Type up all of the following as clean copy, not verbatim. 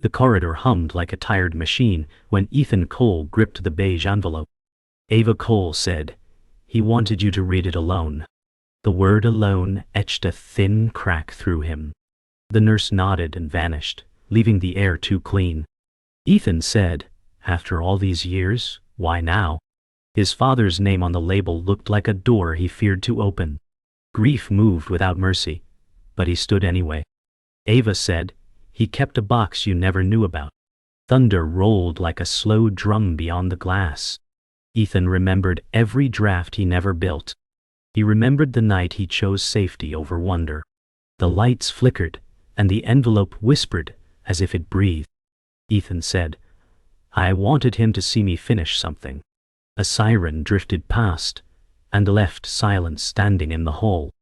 The corridor hummed like a tired machine when Ethan Cole gripped the beige envelope. Ava Cole said, "He wanted you to read it alone." The word alone etched a thin crack through him. The nurse nodded and vanished, leaving the air too clean. Ethan said, "After all these years, why now?" His father's name on the label looked like a door he feared to open. Grief moved without mercy, but he stood anyway. Ava said, "He kept a box you never knew about." Thunder rolled like a slow drum beyond the glass. Ethan remembered every draft he never built. He remembered the night he chose safety over wonder. The lights flickered, and the envelope whispered as if it breathed. Ethan said, "I wanted him to see me finish something." A siren drifted past, and left silence standing in the hall.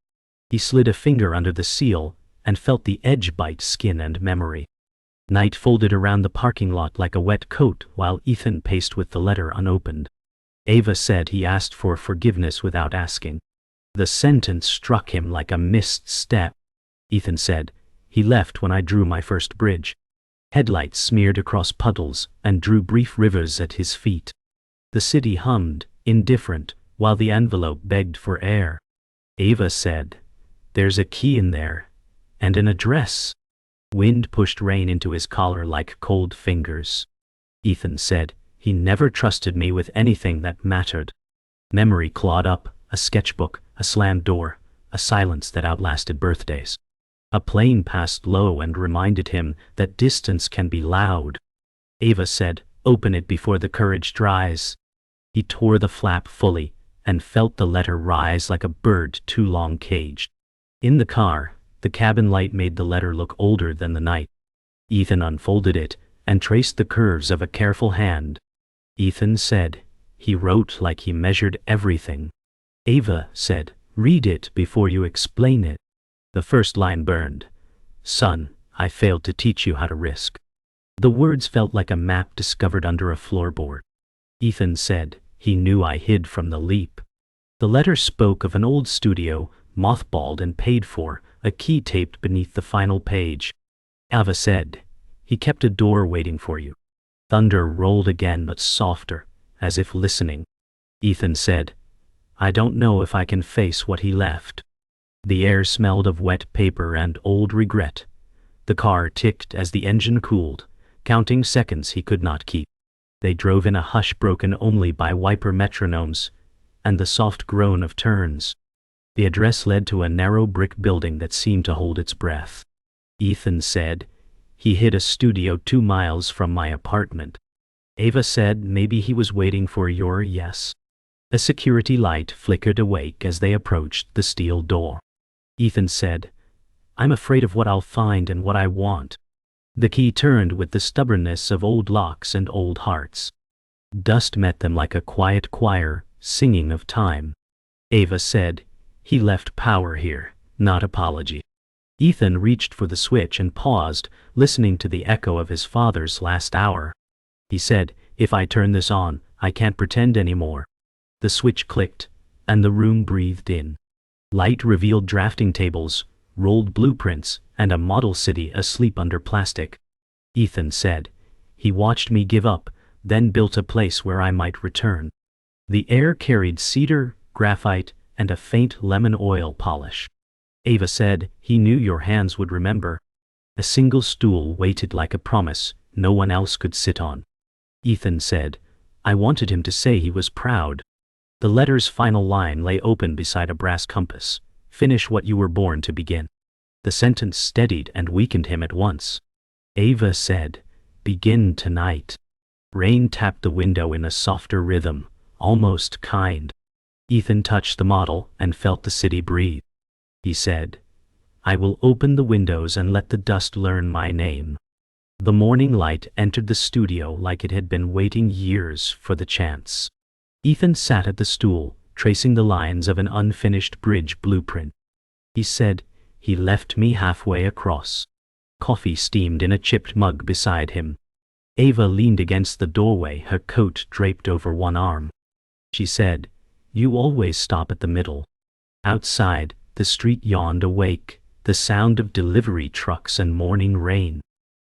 He slid a finger under the seal and felt the edge bite skin and memory. Night folded around the parking lot like a wet coat while Ethan paced with the letter unopened. Ava said he asked for forgiveness without asking. The sentence struck him like a missed step. Ethan said, "He left when I drew my first bridge." Headlights smeared across puddles and drew brief rivers at his feet. The city hummed, indifferent, while the envelope begged for air. Ava said, "There's a key in there, and an address." Wind pushed rain into his collar like cold fingers. Ethan said, "He never trusted me with anything that mattered." Memory clawed up, a sketchbook, a slammed door, a silence that outlasted birthdays. A plane passed low and reminded him that distance can be loud. Ava said, "Open it before the courage dries." He tore the flap fully and felt the letter rise like a bird too long caged. In the car, the cabin light made the letter look older than the night. Ethan unfolded it and traced the curves of a careful hand. Ethan said, "He wrote like he measured everything." Ava said, "Read it before you explain it." The first line burned. "Son, I failed to teach you how to risk." The words felt like a map discovered under a floorboard. Ethan said, "He knew I hid from the leap." The letter spoke of an old studio, mothballed and paid for, a key taped beneath the final page. Ava said, "He kept a door waiting for you." Thunder rolled again, but softer, as if listening. Ethan said, "I don't know if I can face what he left." The air smelled of wet paper and old regret. The car ticked as the engine cooled, counting seconds he could not keep. They drove in a hush broken only by wiper metronomes and the soft groan of turns. The address led to a narrow brick building that seemed to hold its breath. Ethan said, "He hid a studio 2 miles from my apartment." Ava said, "Maybe he was waiting for your yes." A security light flickered awake as they approached the steel door. Ethan said, "I'm afraid of what I'll find and what I want." The key turned with the stubbornness of old locks and old hearts. Dust met them like a quiet choir, singing of time. Ava said, "He left power here, not apology." Ethan reached for the switch and paused, listening to the echo of his father's last hour. He said, "If I turn this on, I can't pretend anymore." The switch clicked, and the room breathed in. Light revealed drafting tables, rolled blueprints, and a model city asleep under plastic. Ethan said, "He watched me give up, then built a place where I might return." The air carried cedar, graphite, and a faint lemon oil polish. Ava said, "He knew your hands would remember." A single stool waited like a promise no one else could sit on. Ethan said, "I wanted him to say he was proud." The letter's final line lay open beside a brass compass. "Finish what you were born to begin." The sentence steadied and weakened him at once. Ava said, "Begin tonight." Rain tapped the window in a softer rhythm, almost kind. Ethan touched the model and felt the city breathe. He said, "I will open the windows and let the dust learn my name." The morning light entered the studio like it had been waiting years for the chance. Ethan sat at the stool, tracing the lines of an unfinished bridge blueprint. He said, "He left me halfway across." Coffee steamed in a chipped mug beside him. Ava leaned against the doorway, her coat draped over one arm. She said, "You always stop at the middle." Outside, the street yawned awake, the sound of delivery trucks and morning rain.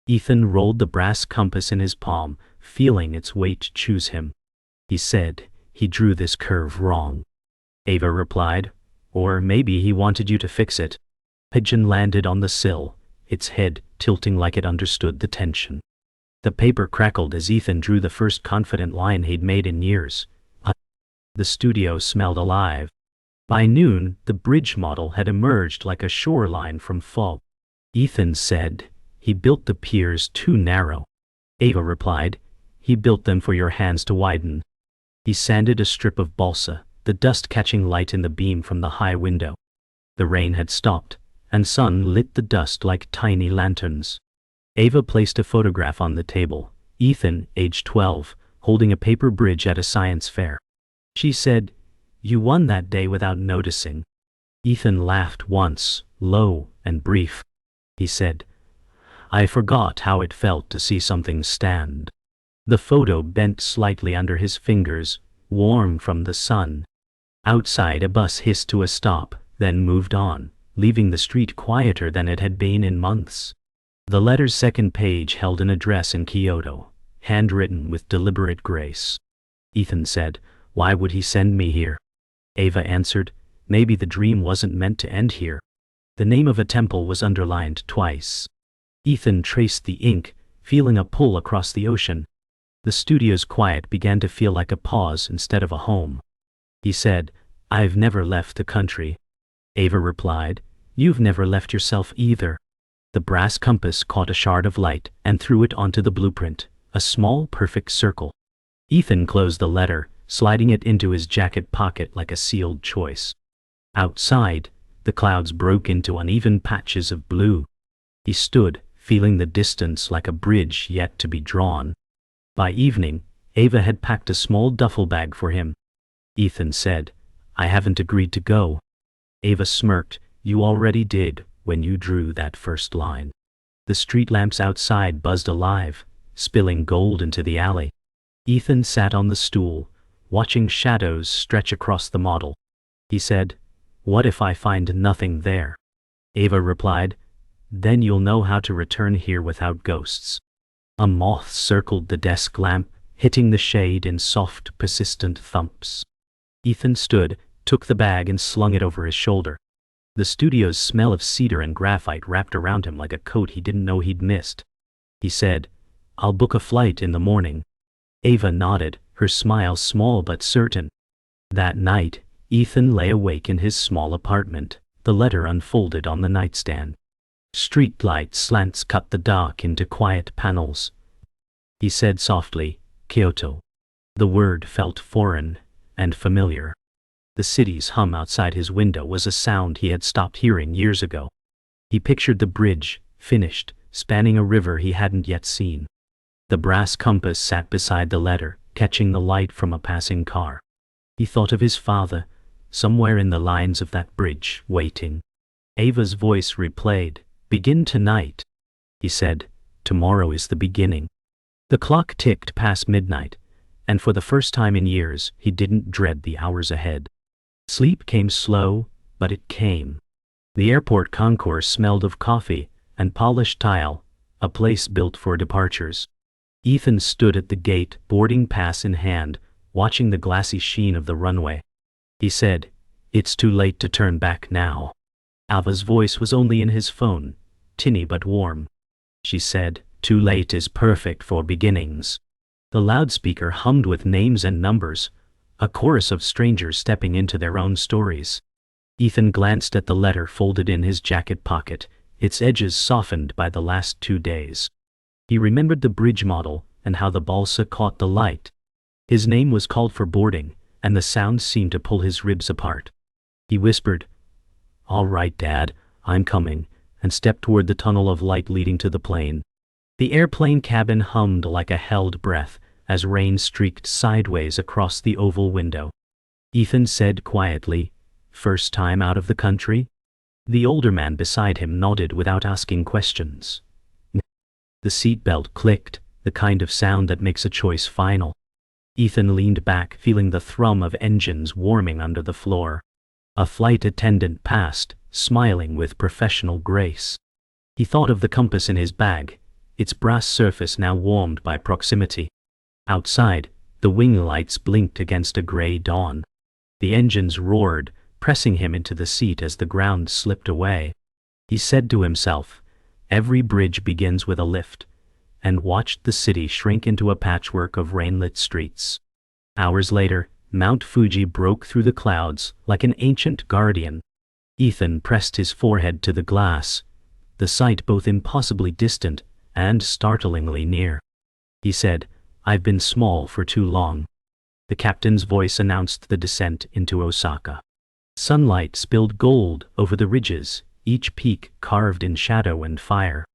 Ethan rolled the brass compass in his palm, feeling its weight choose him. He said, "He drew this curve wrong." Ava replied, "Or maybe he wanted you to fix it." Pigeon landed on the sill, its head tilting like it understood the tension. The paper crackled as Ethan drew the first confident line he'd made in years. The studio smelled alive. By noon, the bridge model had emerged like a shoreline from fog. Ethan said, "He built the piers too narrow." Ava replied, "He built them for your hands to widen." He sanded a strip of balsa, the dust catching light in the beam from the high window. The rain had stopped, and sun lit the dust like tiny lanterns. Ava placed a photograph on the table, Ethan, age 12, holding a paper bridge at a science fair. She said, "You won that day without noticing." Ethan laughed once, low and brief. He said, "I forgot how it felt to see something stand." The photo bent slightly under his fingers, warm from the sun. Outside, a bus hissed to a stop, then moved on, leaving the street quieter than it had been in months. The letter's second page held an address in Kyoto, handwritten with deliberate grace. Ethan said, "Why would he send me here?" Ava answered, "Maybe the dream wasn't meant to end here." The name of a temple was underlined twice. Ethan traced the ink, feeling a pull across the ocean. The studio's quiet began to feel like a pause instead of a home. He said, "I've never left the country." Ava replied, "You've never left yourself either." The brass compass caught a shard of light and threw it onto the blueprint, a small, perfect circle. Ethan closed the letter, sliding it into his jacket pocket like a sealed choice. Outside, the clouds broke into uneven patches of blue. He stood, feeling the distance like a bridge yet to be drawn. By evening, Ava had packed a small duffel bag for him. Ethan said, "I haven't agreed to go." Ava smirked, "You already did, when you drew that first line." The street lamps outside buzzed alive, spilling gold into the alley. Ethan sat on the stool, watching shadows stretch across the model. He said, "What if I find nothing there?" Ava replied, "Then you'll know how to return here without ghosts." A moth circled the desk lamp, hitting the shade in soft, persistent thumps. Ethan stood, took the bag and slung it over his shoulder. The studio's smell of cedar and graphite wrapped around him like a coat he didn't know he'd missed. He said, "I'll book a flight in the morning." Ava nodded, her smile small but certain. That night, Ethan lay awake in his small apartment, the letter unfolded on the nightstand. Streetlight slants cut the dark into quiet panels. He said softly, "Kyoto." The word felt foreign and familiar. The city's hum outside his window was a sound he had stopped hearing years ago. He pictured the bridge, finished, spanning a river he hadn't yet seen. The brass compass sat beside the letter, catching the light from a passing car. He thought of his father, somewhere in the lines of that bridge, waiting. Ava's voice replayed, "Begin tonight." He said, "Tomorrow is the beginning." The clock ticked past midnight, and for the first time in years, he didn't dread the hours ahead. Sleep came slow, but it came. The airport concourse smelled of coffee and polished tile, a place built for departures. Ethan stood at the gate, boarding pass in hand, watching the glassy sheen of the runway. He said, "It's too late to turn back now." Ava's voice was only in his phone, tinny but warm. She said, "Too late is perfect for beginnings." The loudspeaker hummed with names and numbers, a chorus of strangers stepping into their own stories. Ethan glanced at the letter folded in his jacket pocket, its edges softened by the last 2 days. He remembered the bridge model and how the balsa caught the light. His name was called for boarding, and the sound seemed to pull his ribs apart. He whispered, "All right, Dad, I'm coming," and stepped toward the tunnel of light leading to the plane. The airplane cabin hummed like a held breath as rain streaked sideways across the oval window. Ethan said quietly, "First time out of the country?" The older man beside him nodded without asking questions. The seatbelt clicked, the kind of sound that makes a choice final. Ethan leaned back, feeling the thrum of engines warming under the floor. A flight attendant passed, smiling with professional grace. He thought of the compass in his bag, its brass surface now warmed by proximity. Outside, the wing lights blinked against a gray dawn. The engines roared, pressing him into the seat as the ground slipped away. He said to himself, "Every bridge begins with a lift," and watched the city shrink into a patchwork of rain-lit streets. Hours later, Mount Fuji broke through the clouds like an ancient guardian. Ethan pressed his forehead to the glass, the sight both impossibly distant and startlingly near. He said, "I've been small for too long." The captain's voice announced the descent into Osaka. Sunlight spilled gold over the ridges, each peak carved in shadow and fire.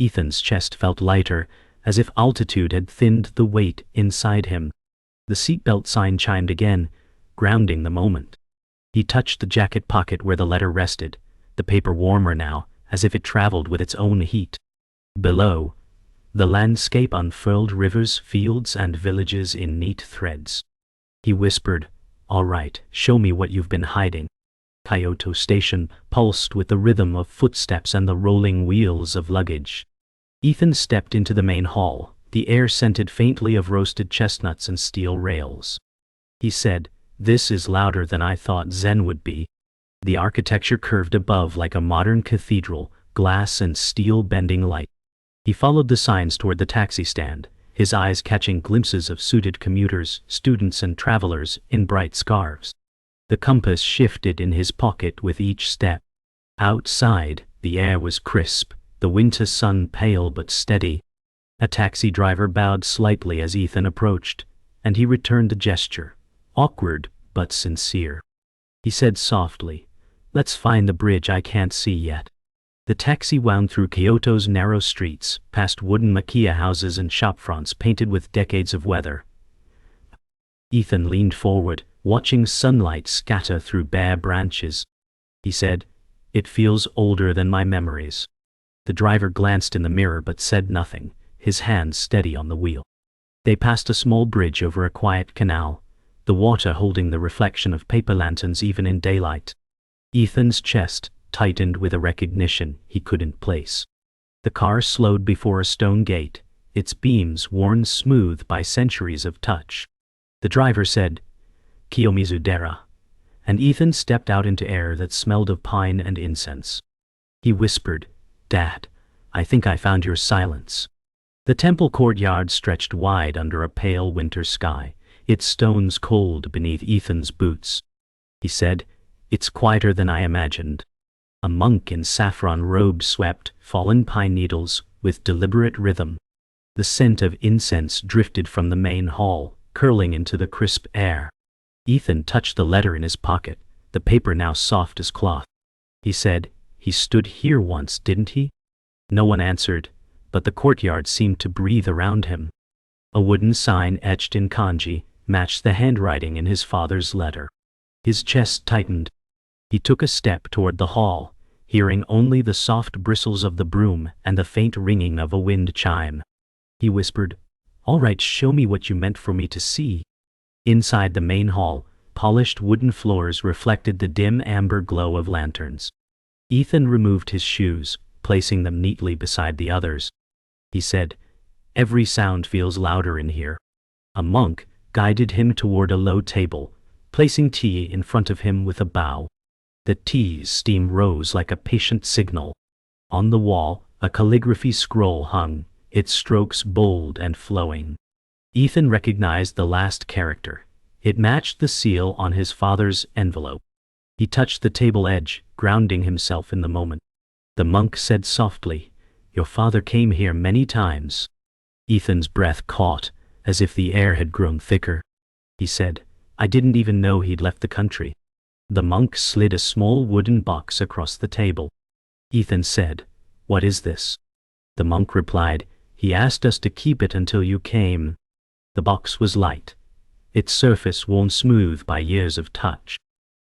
Ethan's chest felt lighter, as if altitude had thinned the weight inside him. The seatbelt sign chimed again, grounding the moment. He touched the jacket pocket where the letter rested, the paper warmer now, as if it traveled with its own heat. Below, the landscape unfurled rivers, fields, and villages in neat threads. He whispered, "All right, show me what you've been hiding." Kyoto Station pulsed with the rhythm of footsteps and the rolling wheels of luggage. Ethan stepped into the main hall, the air scented faintly of roasted chestnuts and steel rails. He said, "This is louder than I thought Zen would be." The architecture curved above like a modern cathedral, glass and steel bending light. He followed the signs toward the taxi stand, his eyes catching glimpses of suited commuters, students and travelers in bright scarves. The compass shifted in his pocket with each step. Outside, the air was crisp, the winter sun pale but steady. A taxi driver bowed slightly as Ethan approached, and he returned the gesture, awkward but sincere. He said softly, "Let's find the bridge I can't see yet." The taxi wound through Kyoto's narrow streets, past wooden makiya houses and shopfronts painted with decades of weather. Ethan leaned forward, watching sunlight scatter through bare branches. He said, "It feels older than my memories." The driver glanced in the mirror but said nothing, his hand steady on the wheel. They passed a small bridge over a quiet canal, the water holding the reflection of paper lanterns even in daylight. Ethan's chest tightened with a recognition he couldn't place. The car slowed before a stone gate, its beams worn smooth by centuries of touch. The driver said, "Kiyomizu-dera," and Ethan stepped out into air that smelled of pine and incense. He whispered, "Dad, I think I found your silence." The temple courtyard stretched wide under a pale winter sky, its stones cold beneath Ethan's boots. He said, "It's quieter than I imagined." A monk in saffron robe swept fallen pine needles with deliberate rhythm. The scent of incense drifted from the main hall, curling into the crisp air. Ethan touched the letter in his pocket, the paper now soft as cloth. He said, "He stood here once, didn't he?" No one answered, but the courtyard seemed to breathe around him. A wooden sign etched in kanji matched the handwriting in his father's letter. His chest tightened. He took a step toward the hall, hearing only the soft bristles of the broom and the faint ringing of a wind chime. He whispered, "All right, show me what you meant for me to see." Inside the main hall, polished wooden floors reflected the dim amber glow of lanterns. Ethan removed his shoes, placing them neatly beside the others. He said, "Every sound feels louder in here." A monk guided him toward a low table, placing tea in front of him with a bow. The tea's steam rose like a patient signal. On the wall, a calligraphy scroll hung, its strokes bold and flowing. Ethan recognized the last character. It matched the seal on his father's envelope. He touched the table edge, grounding himself in the moment. The monk said softly, "Your father came here many times." Ethan's breath caught, as if the air had grown thicker. He said, "I didn't even know he'd left the country." The monk slid a small wooden box across the table. Ethan said, "What is this?" The monk replied, "He asked us to keep it until you came." The box was light, its surface worn smooth by years of touch.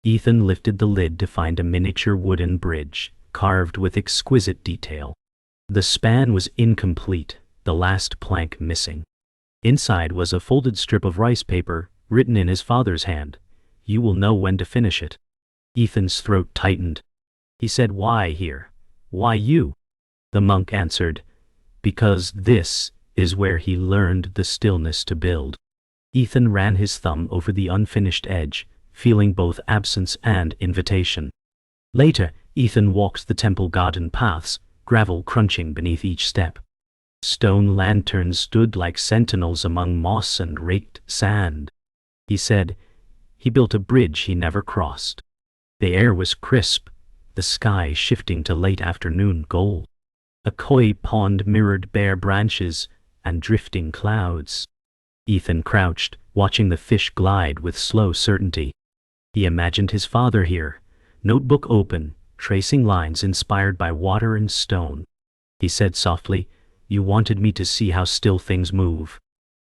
Ethan lifted the lid to find a miniature wooden bridge, carved with exquisite detail. The span was incomplete, the last plank missing. Inside was a folded strip of rice paper, written in his father's hand, "You will know when to finish it." Ethan's throat tightened. He said, "Why here? Why you?" The monk answered, because this is where he learned the stillness to build. Ethan ran his thumb over the unfinished edge, feeling both absence and invitation. Later, Ethan walked the temple garden paths, gravel crunching beneath each step. Stone lanterns stood like sentinels among moss and raked sand. He said he built a bridge he never crossed. The air was crisp, the sky shifting to late afternoon gold. A koi pond mirrored bare branches and drifting clouds. Ethan crouched, watching the fish glide with slow certainty. He imagined his father here, notebook open, tracing lines inspired by water and stone. He said softly, "You wanted me to see how still things move."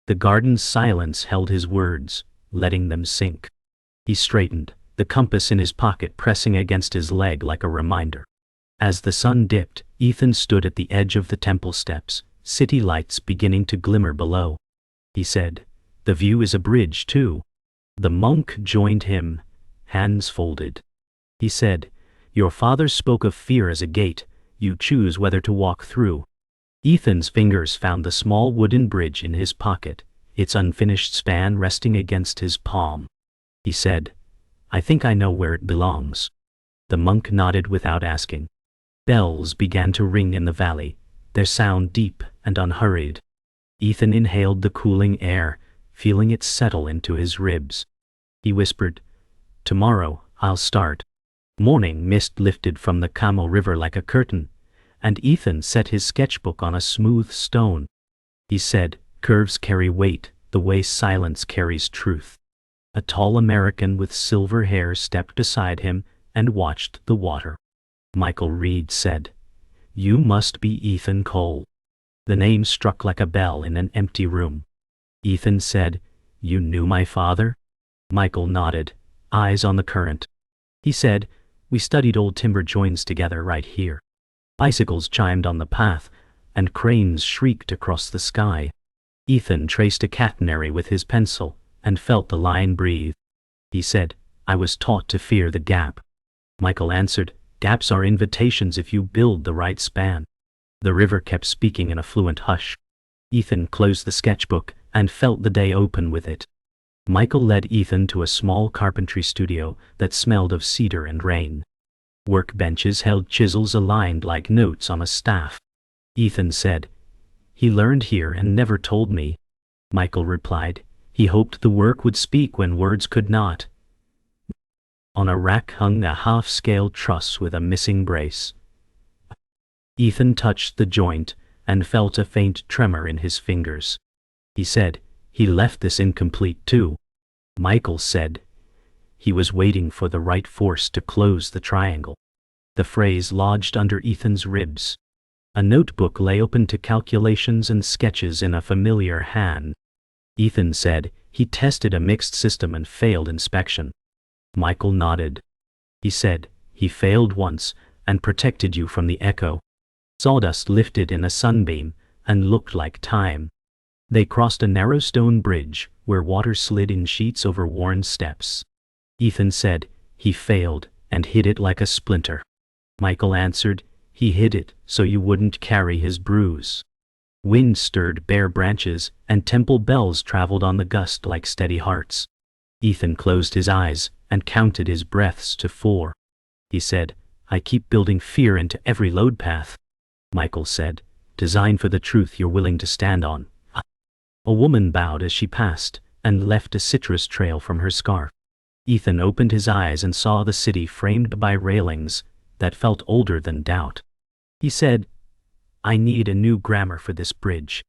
The garden's silence held his words, letting them sink. He straightened, the compass in his pocket pressing against his leg like a reminder. As the sun dipped, Ethan stood at the edge of the temple steps, city lights beginning to glimmer below. He said, "The view is a bridge, too." The monk joined him, hands folded. He said, "Your father spoke of fear as a gate. You choose whether to walk through." Ethan's fingers found the small wooden bridge in his pocket, its unfinished span resting against his palm. He said, "I think I know where it belongs." The monk nodded without asking. Bells began to ring in the valley, their sound deep and unhurried. Ethan inhaled the cooling air, feeling it settle into his ribs. He whispered, "Tomorrow, I'll start." Morning mist lifted from the Kamo River like a curtain, and Ethan set his sketchbook on a smooth stone. He said, "Curves carry weight, the way silence carries truth." A tall American with silver hair stepped beside him and watched the water. Michael Reed said, "You must be Ethan Cole." The name struck like a bell in an empty room. Ethan said, "You knew my father?" Michael nodded, eyes on the current. He said, "We studied old timber joins together right here." Bicycles chimed on the path, and cranes shrieked across the sky. Ethan traced a catenary with his pencil, and felt the line breathe. He said, "I was taught to fear the gap." Michael answered, "Gaps are invitations if you build the right span." The river kept speaking in a fluent hush. Ethan closed the sketchbook and felt the day open with it. Michael led Ethan to a small carpentry studio that smelled of cedar and rain. Workbenches held chisels aligned like notes on a staff. Ethan said, "He learned here and never told me." Michael replied, "He hoped the work would speak when words could not." On a rack hung a half-scale truss with a missing brace. Ethan touched the joint and felt a faint tremor in his fingers. He said, "He left this incomplete too." Michael said, "He was waiting for the right force to close the triangle." The phrase lodged under Ethan's ribs. A notebook lay open to calculations and sketches in a familiar hand. Ethan said, "He tested a mixed system and failed inspection." Michael nodded. He said, "He failed once and protected you from the echo." Sawdust lifted in a sunbeam and looked like time. They crossed a narrow stone bridge where water slid in sheets over worn steps. Ethan said, "He failed and hid it like a splinter." Michael answered, "He hid it so you wouldn't carry his bruise." Wind stirred bare branches and temple bells traveled on the gust like steady hearts. Ethan closed his eyes and counted his breaths to 4. He said, "I keep building fear into every load path." Michael said, "Design for the truth you're willing to stand on." A woman bowed as she passed and left a citrus trail from her scarf. Ethan opened his eyes and saw the city framed by railings that felt older than doubt. He said, "I need a new grammar for this bridge."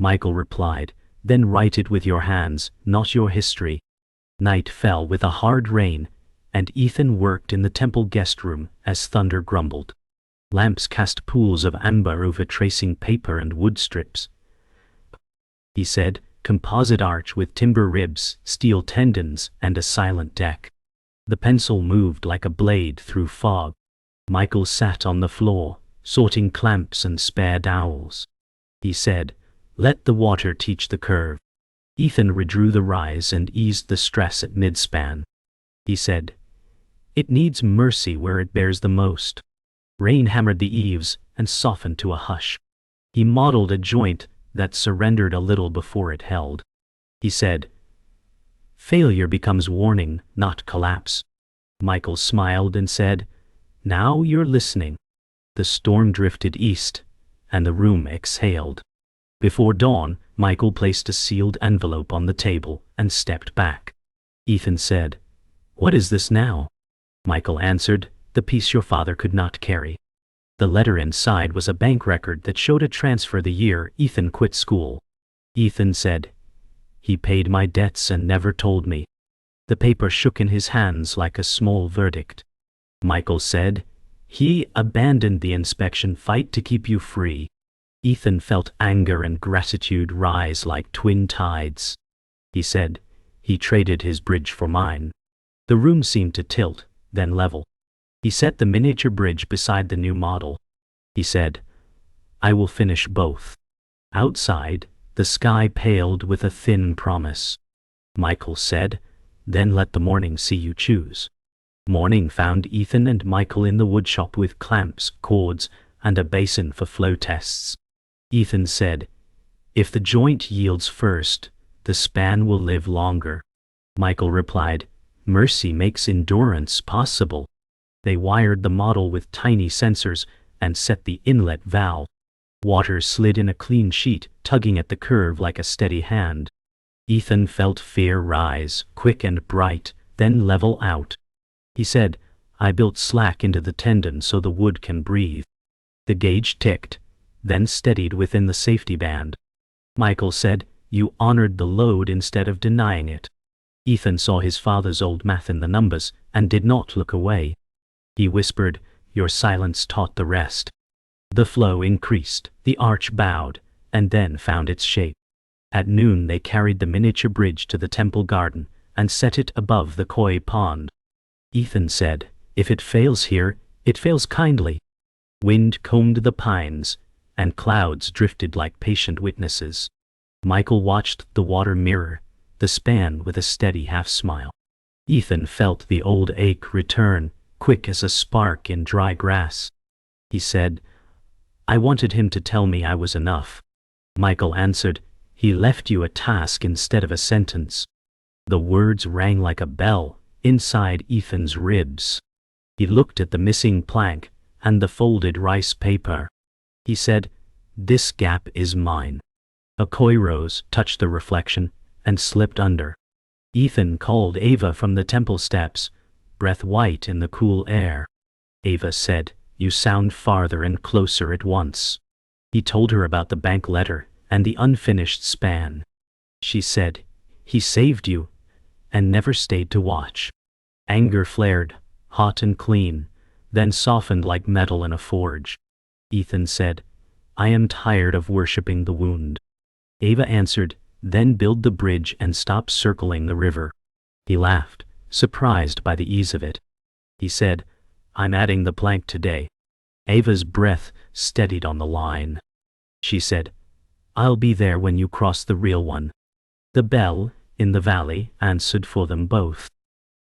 Michael replied, "Then write it with your hands, not your history." Night fell with a hard rain, and Ethan worked in the temple guest room as thunder grumbled. Lamps cast pools of amber over tracing paper and wood strips. He said, "Composite arch with timber ribs, steel tendons, and a silent deck." The pencil moved like a blade through fog. Michael sat on the floor, sorting clamps and spare dowels. He said, "Let the water teach the curve." Ethan redrew the rise and eased the stress at midspan. He said, "It needs mercy where it bears the most." Rain hammered the eaves and softened to a hush. He modeled a joint that surrendered a little before it held. He said, "Failure becomes warning, not collapse." Michael smiled and said, "Now you're listening." The storm drifted east, and the room exhaled. Before dawn, Michael placed a sealed envelope on the table and stepped back. Ethan said, "What is this now?" Michael answered, "The piece your father could not carry." The letter inside was a bank record that showed a transfer the year Ethan quit school. Ethan said, "He paid my debts and never told me." The paper shook in his hands like a small verdict. Michael said, "He abandoned the inspection fight to keep you free." Ethan felt anger and gratitude rise like twin tides. He said, "He traded his bridge for mine." The room seemed to tilt, then level. He set the miniature bridge beside the new model. He said, "I will finish both." Outside, the sky paled with a thin promise. Michael said, "Then let the morning see you choose." Morning found Ethan and Michael in the woodshop with clamps, cords, and a basin for flow tests. Ethan said, "If the joint yields first, the span will live longer." Michael replied, "Mercy makes endurance possible." They wired the model with tiny sensors and set the inlet valve. Water slid in a clean sheet, tugging at the curve like a steady hand. Ethan felt fear rise, quick and bright, then level out. He said, "I built slack into the tendon so the wood can breathe." The gauge ticked, then steadied within the safety band. Michael said, "You honored the load instead of denying it." Ethan saw his father's old math in the numbers and did not look away. He whispered, "Your silence taught the rest." The flow increased, the arch bowed, and then found its shape. At noon they carried the miniature bridge to the temple garden and set it above the koi pond. Ethan said, "If it fails here, it fails kindly." Wind combed the pines, and clouds drifted like patient witnesses. Michael watched the water mirror the span with a steady half-smile. Ethan felt the old ache return, quick as a spark in dry grass. He said, "I wanted him to tell me I was enough." Michael answered, "He left you a task instead of a sentence." The words rang like a bell inside Ethan's ribs. He looked at the missing plank and the folded rice paper. He said, "This gap is mine." A koi rose touched the reflection and slipped under. Ethan called Ava from the temple steps, breath white in the cool air. Ava said, "You sound farther and closer at once." He told her about the bank letter and the unfinished span. She said, "He saved you," and never stayed to watch. Anger flared, hot and clean, then softened like metal in a forge. Ethan said, "I am tired of worshipping the wound." Ava answered, "Then build the bridge and stop circling the river." He laughed, surprised by the ease of it. He said, "I'm adding the plank today." Ava's breath steadied on the line. She said, "I'll be there when you cross the real one." The bell, in the valley, answered for them both.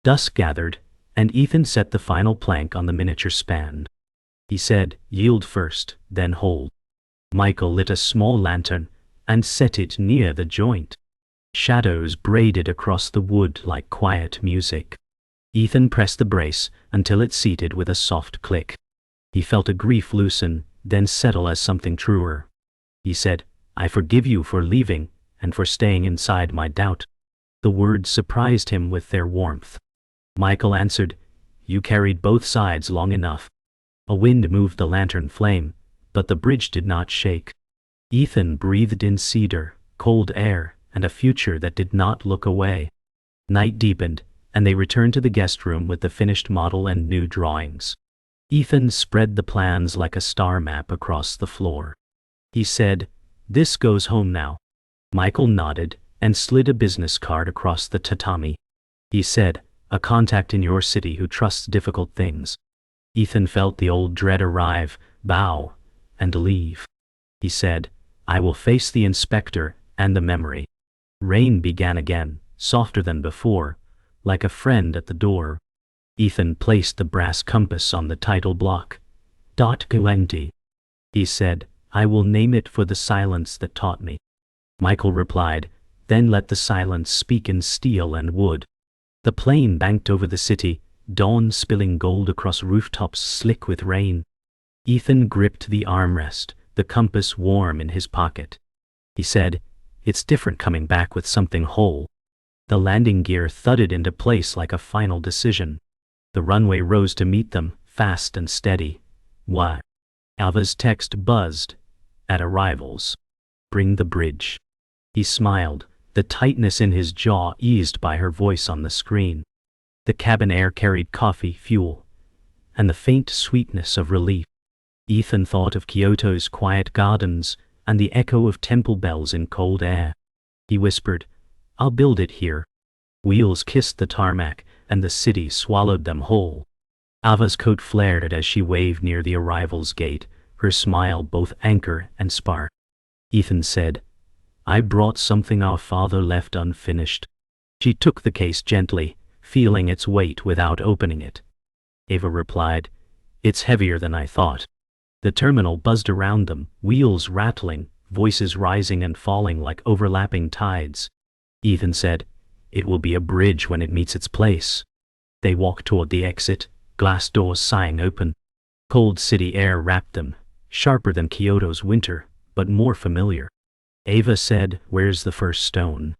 Dusk gathered, and Ethan set the final plank on the miniature span. He said, "Yield first, then hold." Michael lit a small lantern and set it near the joint. Shadows braided across the wood like quiet music. Ethan pressed the brace until it seated with a soft click. He felt a grief loosen, then settle as something truer. He said, "I forgive you for leaving and for staying inside my doubt." The words surprised him with their warmth. Michael answered, "You carried both sides long enough." A wind moved the lantern flame, but the bridge did not shake. Ethan breathed in cedar, cold air, and a future that did not look away. Night deepened, and they returned to the guest room with the finished model and new drawings. Ethan spread the plans like a star map across the floor. He said, "This goes home now." Michael nodded and slid a business card across the tatami. He said, "A contact in your city who trusts difficult things." Ethan felt the old dread arrive, bow, and leave. He said, "I will face the inspector and the memory." Rain began again, softer than before, like a friend at the door. Ethan placed the brass compass on the title block. "Dot Guenti." He said, I will name it for the silence that taught me. Michael replied, then let the silence speak in steel and wood. The plane banked over the city, dawn spilling gold across rooftops slick with rain. Ethan gripped the armrest, the compass warm in his pocket. He said, it's different coming back with something whole. The landing gear thudded into place like a final decision. The runway rose to meet them, fast and steady. Why? Ava's text buzzed. At arrivals. Bring the bridge. He smiled, the tightness in his jaw eased by her voice on the screen. The cabin air carried coffee, fuel, and the faint sweetness of relief. Ethan thought of Kyoto's quiet gardens and the echo of temple bells in cold air. He whispered, I'll build it here. Wheels kissed the tarmac, and the city swallowed them whole. Ava's coat flared as she waved near the arrivals gate, her smile both anchor and spark. Ethan said, I brought something our father left unfinished. She took the case gently, feeling its weight without opening it. Ava replied, it's heavier than I thought. The terminal buzzed around them, wheels rattling, voices rising and falling like overlapping tides. Ethan said, it will be a bridge when it meets its place. They walked toward the exit, glass doors sighing open. Cold city air wrapped them, sharper than Kyoto's winter, but more familiar. Ava said, where's the first stone?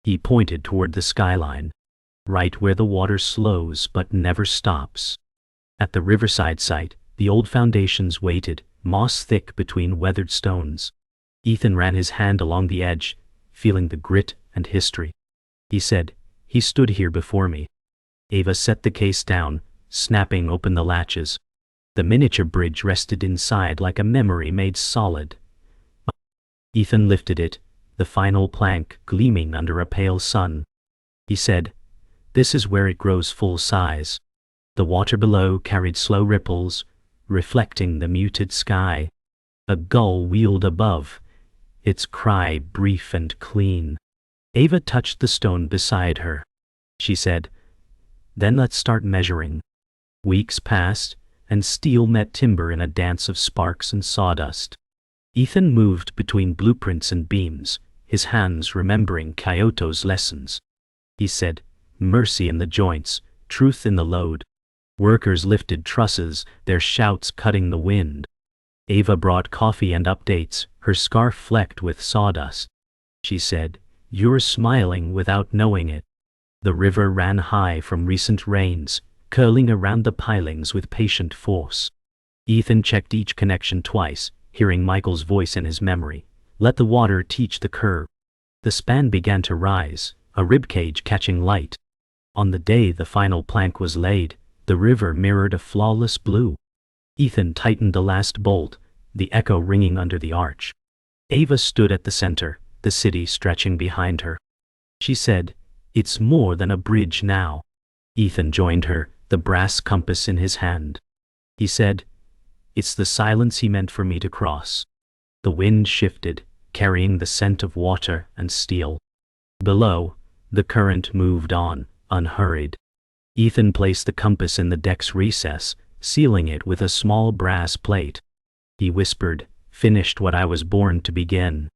He pointed toward the skyline. Right where the water slows but never stops. At the riverside site, the old foundations waited, moss thick between weathered stones. Ethan ran his hand along the edge, feeling the grit and history. He said, he stood here before me. Ava set the case down, snapping open the latches. The miniature bridge rested inside like a memory made solid. Ethan lifted it, the final plank gleaming under a pale sun. He said, this is where it grows full size. The water below carried slow ripples, reflecting the muted sky. A gull wheeled above, its cry brief and clean. Ava touched the stone beside her. She said, then let's start measuring. Weeks passed, and steel met timber in a dance of sparks and sawdust. Ethan moved between blueprints and beams, his hands remembering Kyoto's lessons. He said, mercy in the joints, truth in the load. Workers lifted trusses, their shouts cutting the wind. Ava brought coffee and updates, her scarf flecked with sawdust. She said, you're smiling without knowing it. The river ran high from recent rains, curling around the pilings with patient force. Ethan checked each connection twice, hearing Michael's voice in his memory. Let the water teach the curve. The span began to rise, a ribcage catching light. On the day the final plank was laid, the river mirrored a flawless blue. Ethan tightened the last bolt, the echo ringing under the arch. Ava stood at the center, the city stretching behind her. She said, it's more than a bridge now. Ethan joined her, the brass compass in his hand. He said, it's the silence he meant for me to cross. The wind shifted, carrying the scent of water and steel. Below, the current moved on, unhurried. Ethan placed the compass in the deck's recess, sealing it with a small brass plate. He whispered, finished what I was born to begin.